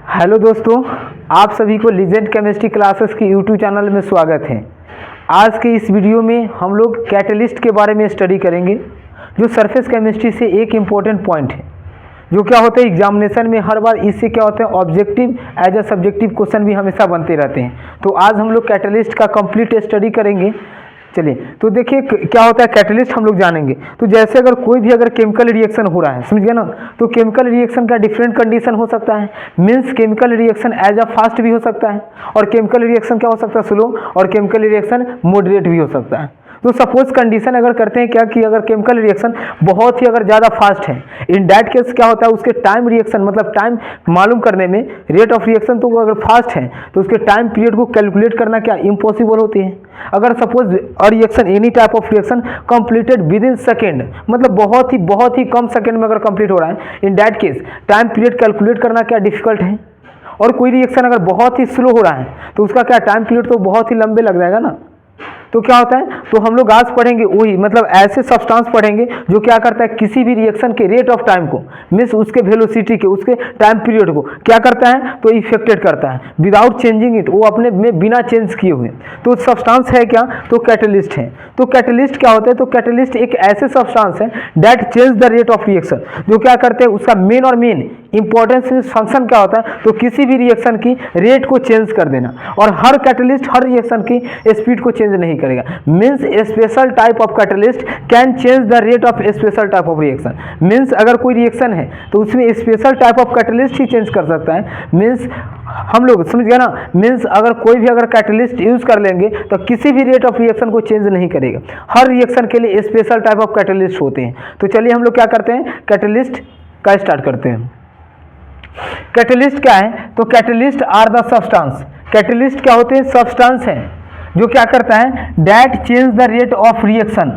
Hello दोस्तों, आप सभी को लीजेंड केमिस्ट्री क्लासेस की यूट्यूब चैनल में स्वागत है। आज के इस वीडियो में हम लोग कैटलिस्ट के बारे में स्टडी करेंगे, जो सरफेस केमिस्ट्री से एक इम्पॉर्टेंट पॉइंट है, जो क्या होता है एग्जामिनेशन में हर बार इससे क्या होता है objective as a subjective question भी हमेशा बनते रहते हैं। तो आज हम लोग कैटलिस्ट का कंप्लीट स्टडी करेंगे। चलिए तो देखिए क्या होता है कैटलिस्ट हम लोग जानेंगे। तो जैसे अगर कोई भी अगर केमिकल रिएक्शन हो रहा है, समझ गए ना, तो केमिकल रिएक्शन का डिफरेंट कंडीशन हो सकता है। Means chemical reaction as a fast भी हो सकता है, और केमिकल रिएक्शन क्या हो सकता है स्लो, और केमिकल रिएक्शन मॉडरेट भी हो सकता है। तो सपोज कंडीशन अगर करते हैं क्या कि अगर केमिकल रिएक्शन बहुत ही अगर ज़्यादा फास्ट है, इन दैट केस क्या होता है उसके टाइम रिएक्शन मतलब टाइम मालूम करने में, रेट ऑफ रिएक्शन तो अगर फास्ट है तो उसके टाइम पीरियड को कैलकुलेट करना क्या इम्पॉसिबल होती है। अगर suppose a reaction any type of reaction completed with in second, मतलब बहुत ही कम सेकेंड में अगर कंप्लीट हो रहा है, in that case time period calculate करना क्या डिफिकल्ट है। और कोई रिएक्शन अगर बहुत ही स्लो हो रहा है तो उसका क्या टाइम पीरियड तो बहुत ही लंबे लग जाएगा ना। तो क्या होता है, तो हम लोग आज पढ़ेंगे वही मतलब ऐसे सब्सटेंस पढ़ेंगे जो क्या करता है किसी भी रिएक्शन के रेट ऑफ टाइम को, मीन्स उसके वेलोसिटी के, उसके टाइम पीरियड को क्या करता है तो इफेक्टेड करता है विदाउट चेंजिंग इट, वो अपने में बिना चेंज किए हुए। तो सब्सटेंस है क्या, तो कैटलिस्ट है। तो कैटलिस्ट क्या होता है, तो कैटलिस्ट एक ऐसे सब्सटेंस है that change the rate of reaction, जो क्या करते हैं उसका मेन और मेन इंपॉर्टेंस फंक्शन क्या होता है, तो किसी भी रिएक्शन की रेट को चेंज कर देना। और हर कैटलिस्ट हर रिएक्शन की स्पीड को चेंज नहीं करेगा। Means special type of catalyst can change the rate of special type of reaction. Means अगर कोई रिएक्शन है तो उसमें special type of catalyst he change कर सकता है। मीन्स हम लोग समझ गए ना, मीन्स अगर कोई भी अगर कैटलिस्ट यूज कर लेंगे तो किसी भी रेट ऑफ रिएक्शन को चेंज नहीं करेगा। हर रिएक्शन के लिए स्पेशल टाइप ऑफ कैटलिस्ट होते हैं। तो चलिए हम लोग क्या करते हैं कैटलिस्ट का स्टार्ट करते हैं। कैटलिस्ट क्या है, तो catalyst are the substance. Catalyst क्या होते हैं, सब्सटेंस है जो क्या करता है that change the rate of reaction,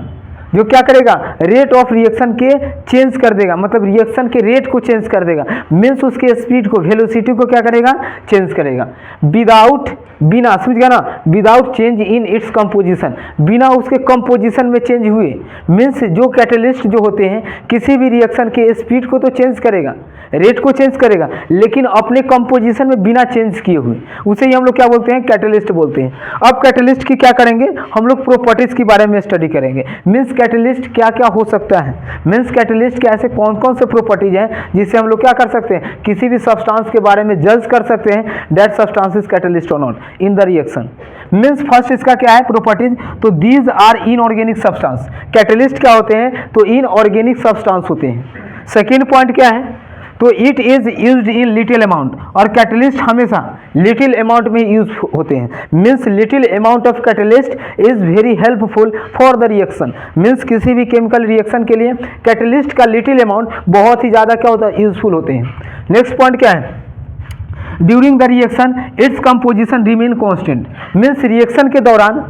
जो क्या करेगा रेट ऑफ रिएक्शन के चेंज कर देगा, मतलब रिएक्शन के रेट को चेंज कर देगा। मीन्स उसके स्पीड को, वेलोसिटी को क्या करेगा चेंज करेगा विदाउट, बिना, समझ गया ना, without change in its composition, बिना उसके कंपोजिशन में चेंज हुए। मीन्स जो कैटलिस्ट जो होते हैं किसी भी रिएक्शन के स्पीड को तो चेंज करेगा, रेट को चेंज करेगा, लेकिन अपने कंपोजिशन में बिना चेंज किए हुए, उसे ही हम लोग क्या बोलते हैं कैटलिस्ट बोलते हैं। अब कैटलिस्ट की क्या करेंगे हम लोग प्रॉपर्टीज के बारे में स्टडी करेंगे। मीन्स कैटलिस्ट क्या क्या हो सकता है, मीन्स कैटलिस्ट के ऐसे कौन कौन से प्रॉपर्टीज हैं जिससे हम लोग क्या कर सकते हैं किसी भी सब्सटेंस के बारे में जज कर सकते हैं दैट सब्सटेंस इज कैटलिस्ट और not in the reaction. Means first इसका क्या है प्रॉपर्टीज, तो these are inorganic substance. Catalyst क्या होते हैं, तो इनऑर्गेनिक सब्सटेंस होते हैं। सेकेंड पॉइंट क्या है, तो it is used in little amount, और कैटलिस्ट हमेशा लिटिल अमाउंट में यूज होते हैं। Means little amount of catalyst is very helpful for the reaction. Means किसी भी केमिकल रिएक्शन के लिए कैटलिस्ट का लिटिल अमाउंट बहुत ही ज़्यादा क्या होता है यूजफुल होते हैं। नेक्स्ट पॉइंट क्या है, during the reaction its composition remain constant. Means reaction के दौरान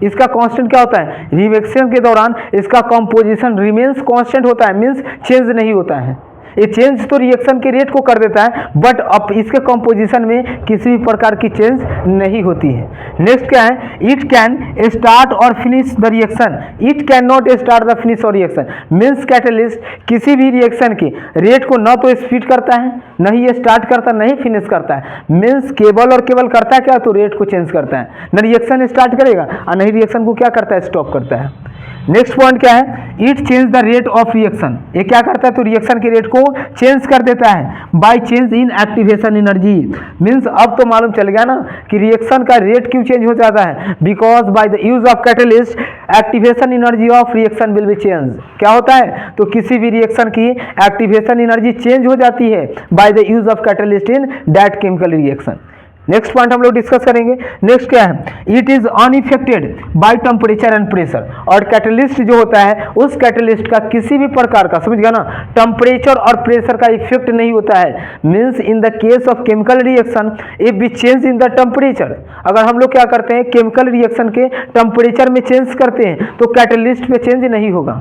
इसका कांस्टेंट क्या होता है, रिएक्शन के दौरान इसका कंपोजिशन रिमेन्स कांस्टेंट होता है, मीन्स चेंज नहीं होता है। ये चेंज तो रिएक्शन के रेट को कर देता है, बट अब इसके कंपोजिशन में किसी भी प्रकार की चेंज नहीं होती है। नेक्स्ट क्या है, इट कैन स्टार्ट और finish the reaction, it can not start the finish और रिएक्शन। मीन्स कैटलिस्ट किसी भी रिएक्शन की रेट को न तो स्पीड करता है, न ही ये स्टार्ट करता, नहीं फिनिश करता है। मीन्स केवल और केवल करता है क्या, तो रेट को चेंज करता है, न रिएक्शन स्टार्ट करेगा और नहीं रिएक्शन को क्या करता है स्टॉप करता है। नेक्स्ट पॉइंट क्या है, it change the rate of reaction. ये क्या करता है, तो रिएक्शन के रेट को चेंज कर देता है by change in activation energy. Means अब तो मालूम चल गया ना कि रिएक्शन का रेट क्यों चेंज हो जाता है, because by the use of catalyst activation energy of reaction will be change. क्या होता है, तो किसी भी रिएक्शन की एक्टिवेशन एनर्जी चेंज हो जाती है by the use of catalyst in that chemical reaction. Next point हम लोग डिस्कस करेंगे। नेक्स्ट क्या है, it is unaffected by temperature and pressure. और कैटलिस्ट जो होता है उस कैटलिस्ट का किसी भी प्रकार का, समझ गया ना, टेम्परेचर और प्रेशर का इफेक्ट नहीं होता है। Means in the case of chemical reaction if we change in the temperature, अगर हम लोग क्या करते हैं केमिकल रिएक्शन के टेम्परेचर में चेंज करते हैं तो कैटलिस्ट पे चेंज नहीं होगा।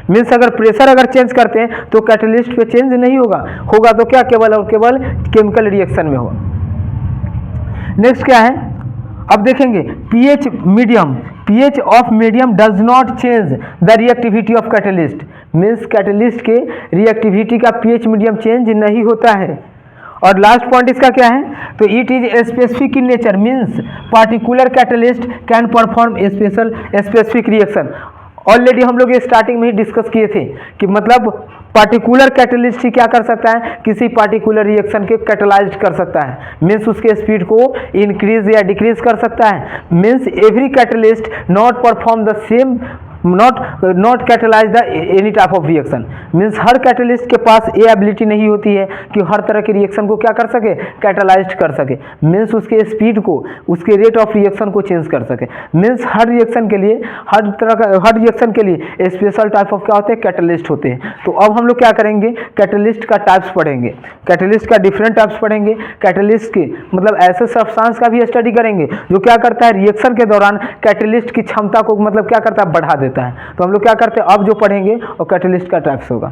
मीन्स अगर प्रेशर अगर चेंज करते हैं तो कैटलिस्ट पे चेंज नहीं होगा तो क्या केवल और केवल केमिकल रिएक्शन में होगा। नेक्स्ट क्या है, अब देखेंगे pH medium, pH of medium does not change the reactivity of catalyst. Means catalyst के रिएक्टिविटी का पीएच मीडियम चेंज नहीं होता है। और लास्ट पॉइंट इसका क्या है, तो it is specific in nature means particular catalyst can perform specific reaction. Already हम लोग ये स्टार्टिंग में ही डिस्कस किए थे कि मतलब पार्टिकुलर कैटलिस्ट ही क्या कर सकता है, किसी पार्टिकुलर रिएक्शन के कैटलाइज कर सकता है, मीन्स उसके स्पीड को इंक्रीज या डिक्रीज कर सकता है। Means every catalyst not perform the same not catalyse the any type of reaction. Means her catalyst के पास ये एबिलिटी नहीं होती है कि हर तरह के रिएक्शन को क्या कर सके, कैटलाइज कर सके। मीन्स उसके स्पीड को, उसके रेट ऑफ रिएक्शन को चेंज कर सके। मीन्स हर रिएक्शन के लिए, हर तरह का हर रिएक्शन के लिए स्पेशल टाइप ऑफ क्या होते हैं, कैटलिस्ट होते हैं। तो अब हम लोग क्या करेंगे, कैटलिस्ट का टाइप्स पढ़ेंगे, कैटलिस्ट का डिफरेंट टाइप्स पढ़ेंगे, कैटलिस्ट के मतलब ऐसे सब्सटेंस का भी स्टडी करेंगे जो क्या करता है, रिएक्शन के दौरान कैटलिस्ट की क्षमता को मतलब क्या करता है, बढ़ा देता है। तो हम लोग क्या करते हैं, अब जो पढ़ेंगे वो कैटलिस्ट का टाइप्स होगा।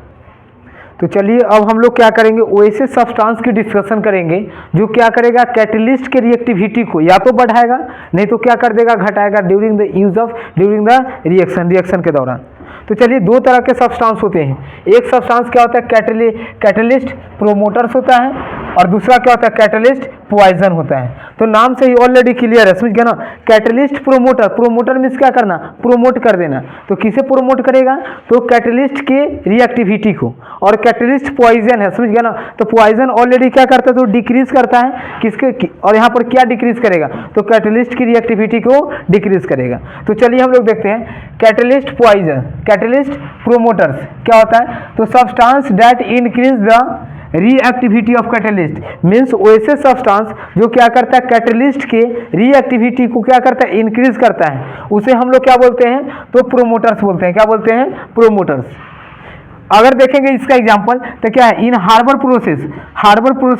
तो चलिए अब हम लोग क्या करेंगे, वैसे सब्सटेंस की डिस्कशन करेंगे जो क्या करेगा, कैटलिस्ट के रिएक्टिविटी को या तो बढ़ाएगा नहीं तो क्या कर देगा, घटाएगा ड्यूरिंग द रिएक्शन के दौरान। तो चलिए दो तरह के सब्सटेंस होते हैं, एक सब्सटेंस क्या होता है, कैटलिस्ट प्रोमोटर्स होता है और दूसरा क्या होता है, कैटलिस्ट पॉइजन होता है। तो नाम से ही ऑलरेडी क्लियर है, समझ गया ना। कैटलिस्ट प्रोमोटर मीन्स क्या करना, प्रोमोट कर देना। तो किसे प्रोमोट करेगा, तो कैटलिस्ट के रिएक्टिविटी को। और कैटलिस्ट पॉइजन है, समझ गया ना। तो पॉइजन ऑलरेडी क्या करता है, तो डिक्रीज करता है किसके, और यहाँ पर क्या डिक्रीज करेगा, तो कैटलिस्ट की रिएक्टिविटी को डिक्रीज करेगा। तो चलिए हम लोग देखते हैं कैटलिस्ट पॉइजन, कैटलिस्ट प्रोमोटर्स क्या होता है, तो substance that increase the reactivity of catalyst. Means वैसे सब्सटेंस जो क्या करता है, कैटलिस्ट के रिएक्टिविटी को क्या करता है, इंक्रीज करता है, उसे हम लोग क्या बोलते हैं, तो प्रोमोटर्स बोलते हैं। क्या बोलते हैं, प्रोमोटर्स। अगर देखेंगे इसका एग्जांपल तो क्या है, इन हार्बर प्रोसेस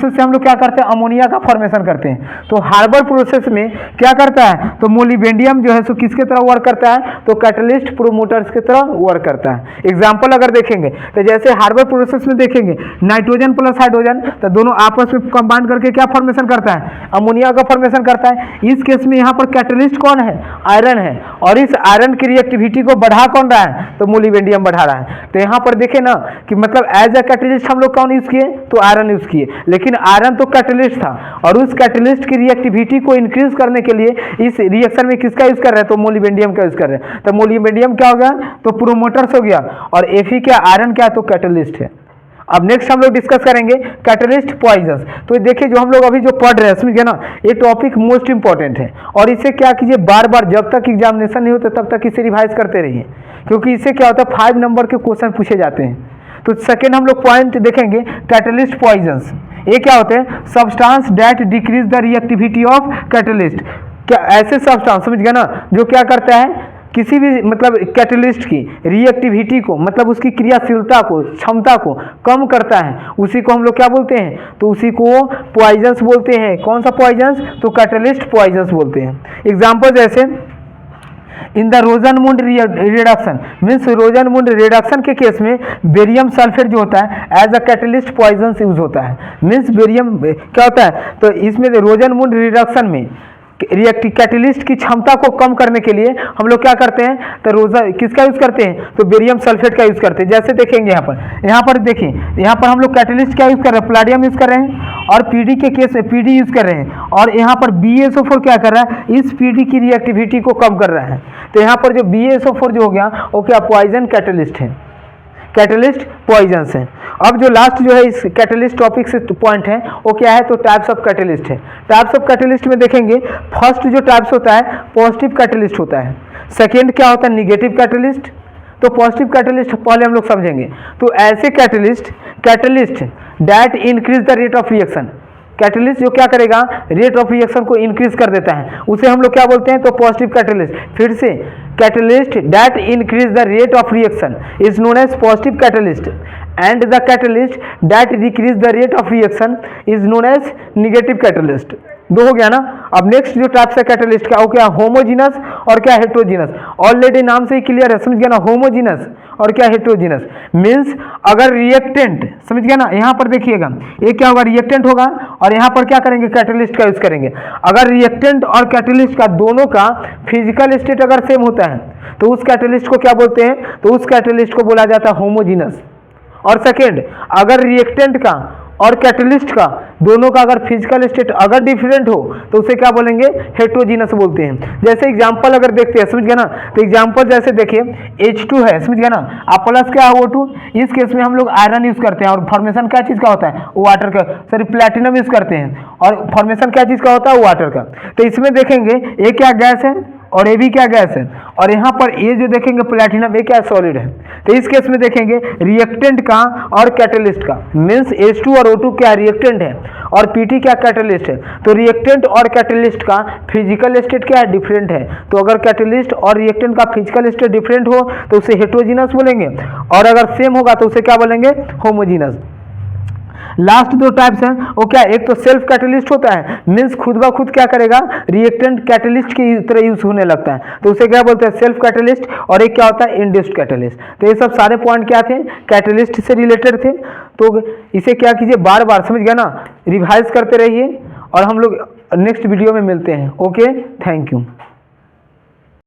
से हम लोग क्या करते हैं, अमोनिया का फॉर्मेशन करते हैं। तो हार्बर प्रोसेस में क्या करता है, तो मोलिबेंडियम जो है सो किसके तरह वर्क करता है, तो कैटलिस्ट प्रोमोटर्स की तरह वर्क करता है। एग्जांपल अगर देखेंगे तो जैसे हार्बर प्रोसेस में देखेंगे नाइट्रोजन प्लस हाइड्रोजन, तो दोनों आपस में कंबाइन करके क्या फॉर्मेशन करता है, अमोनिया का फॉर्मेशन करता है। इस केस में यहाँ पर कैटलिस्ट कौन है, आयरन है, और इस आयरन की रिएक्टिविटी को बढ़ा कौन रहा है, तो मोलिबेंडियम बढ़ा रहा है। तो यहाँ पर देखे ना कि मतलब एज ए कैटलिस्ट हम लोग कौन यूज किए, तो आयरन यूज किए, लेकिन आयरन तो कैटलिस्ट था और उस कैटलिस्ट की रिएक्टिविटी को इंक्रीज करने के लिए इस रिएक्शन में किसका यूज कर रहे हैं, तो मोलिबेंडियम का यूज कर रहे हैं। तो मोलिबेंडियम क्या हो गया, तो प्रोमोटर्स हो गया, और Fe क्या, आयरन क्या, तो कैटलिस्ट है। अब नेक्स्ट हम लोग डिस्कस करेंगे कैटलिस्ट पॉइजन। तो देखिए जो हम लोग अभी जो पढ़ रहे हैं, समझिए ना, ये टॉपिक मोस्ट इंपॉर्टेंट है, और इसे क्या कीजिए, बार बार जब तक एग्जामिनेशन नहीं होता तब तक इसे रिवाइज करते रहिए, क्योंकि इससे क्या होता है, 5 नंबर के क्वेश्चन पूछे जाते हैं। तो सेकेंड हम लोग पॉइंट देखेंगे कैटलिस्ट पॉइजन्स। ये क्या होते हैं, substance that decrease the reactivity of catalyst. क्या ऐसे सब्सटेंस, समझ गया ना, जो क्या करता है, किसी भी मतलब कैटलिस्ट की रिएक्टिविटी को, मतलब उसकी क्रियाशीलता को, क्षमता को कम करता है, उसी को हम लोग क्या बोलते हैं, तो उसी को पॉइजन्स बोलते हैं। कौन सा पॉइजन्स, तो कैटलिस्ट पॉइजन्स बोलते हैं। एग्जाम्पल जैसे in the Rosenmund reduction, means Rosenmund reduction के केस में बेरियम सल्फेट जो होता है as a catalyst poison use होता है। मीन्स बेरियम क्या होता है, तो इसमें रोजनमुंड रिडक्शन में कैटलिस्ट की क्षमता को कम करने के लिए हम लोग क्या करते हैं, तो किसका यूज करते हैं, तो बेरियम सल्फेट का यूज करते हैं। जैसे देखेंगे यहाँ पर देखिए, यहाँ पर हम लोग कैटलिस्ट क्या यूज कर रहे हैं, प्लाडियम यूज कर रहे हैं, और पीडी के केस में पीडी यूज कर रहे हैं, और यहाँ पर BaSO4 क्या कर रहा है, इस पीडी की रिएक्टिविटी को कम कर रहा है। तो यहाँ पर जो BaSO4 जो हो गया वो क्या, पॉइजन कैटलिस्ट है, कैटलिस्ट पॉइजन्स है। अब जो लास्ट जो है इस कैटलिस्ट टॉपिक से पॉइंट है वो क्या है, तो टाइप्स ऑफ कैटलिस्ट है। टाइप्स ऑफ कैटलिस्ट में देखेंगे, फर्स्ट जो टाइप्स होता है पॉजिटिव कैटलिस्ट होता है, सेकेंड क्या होता है, निगेटिव कैटलिस्ट। तो पॉजिटिव कैटलिस्ट पहले हम लोग समझेंगे। तो ऐसे catalyst that increase the rate of reaction, catalyst जो क्या करेगा, रेट ऑफ रिएक्शन को इंक्रीज कर देता है, उसे हम लोग क्या बोलते हैं, तो पॉजिटिव कैटलिस्ट। फिर से catalyst that increase the rate of reaction is known as positive catalyst, and the catalyst that decrease the rate of reaction is known as negative catalyst. दो हो गया ना। अब नेक्स्ट जो टाइप्स है कैटलिस्ट का, वो क्या, होमोजीनस और क्या, हेट्रोजीनस। ऑलरेडी नाम से ही क्लियर है, समझ गया ना, होमोजीनस और क्या, हेट्रोजीनस। मीन्स अगर रिएक्टेंट, समझ गया ना, यहाँ पर देखिएगा ये क्या होगा, रिएक्टेंट होगा, और यहाँ पर क्या करेंगे, कैटलिस्ट का यूज करेंगे। अगर रिएक्टेंट और कैटलिस्ट का दोनों का फिजिकल स्टेट अगर सेम होता है तो उस कैटलिस्ट को क्या बोलते हैं, तो उस कैटलिस्ट को बोला जाता है होमोजीनस। और सेकेंड, अगर रिएक्टेंट का और कैटलिस्ट का, दोनों का अगर फिजिकल स्टेट अगर डिफरेंट हो तो उसे क्या बोलेंगे, हेट्रोजीनस बोलते हैं। जैसे एग्जांपल अगर देखते हैं, समझ गए ना, तो एग्जांपल जैसे देखिए H2 है, समझ गए ना, आप प्लस क्या है O2, इस केस में हम लोग आयरन यूज करते हैं और फॉर्मेशन क्या चीज का होता है, वाटर का, सॉरी प्लैटिनम यूज करते हैं और फॉर्मेशन क्या चीज का होता है, वाटर का। तो इसमें देखेंगे ये क्या गैस है और ये भी क्या गैस है, और यहाँ पर ये जो देखेंगे प्लैटिनम, ये क्या सॉलिड है। तो इस केस में देखेंगे रिएक्टेंट का और कैटलिस्ट का, मीन्स H2 और O2 क्या रिएक्टेंट है और PT क्या कैटलिस्ट है। तो रिएक्टेंट और कैटलिस्ट का फिजिकल स्टेट क्या है, डिफरेंट है। तो अगर कैटलिस्ट और रिएक्टेंट का फिजिकल स्टेट डिफरेंट हो तो उसे हेट्रोजीनस बोलेंगे, और अगर सेम होगा तो उसे क्या बोलेंगे, होमोजीनस। लास्ट दो टाइप्स हैं वो क्या, एक तो सेल्फ कैटलिस्ट होता है, मीन्स खुद ब खुद क्या करेगा, रिएक्टेंट कैटलिस्ट की तरह यूज होने लगता है, तो उसे क्या बोलते हैं, सेल्फ कैटलिस्ट। और एक क्या होता है, इंड्यूस्ड कैटलिस्ट। तो ये सब सारे पॉइंट क्या थे, कैटलिस्ट से रिलेटेड थे। तो इसे क्या कीजिए, बार बार, समझ गया ना, रिवाइज करते रहिए और हम लोग नेक्स्ट वीडियो में मिलते हैं। Okay, thank you.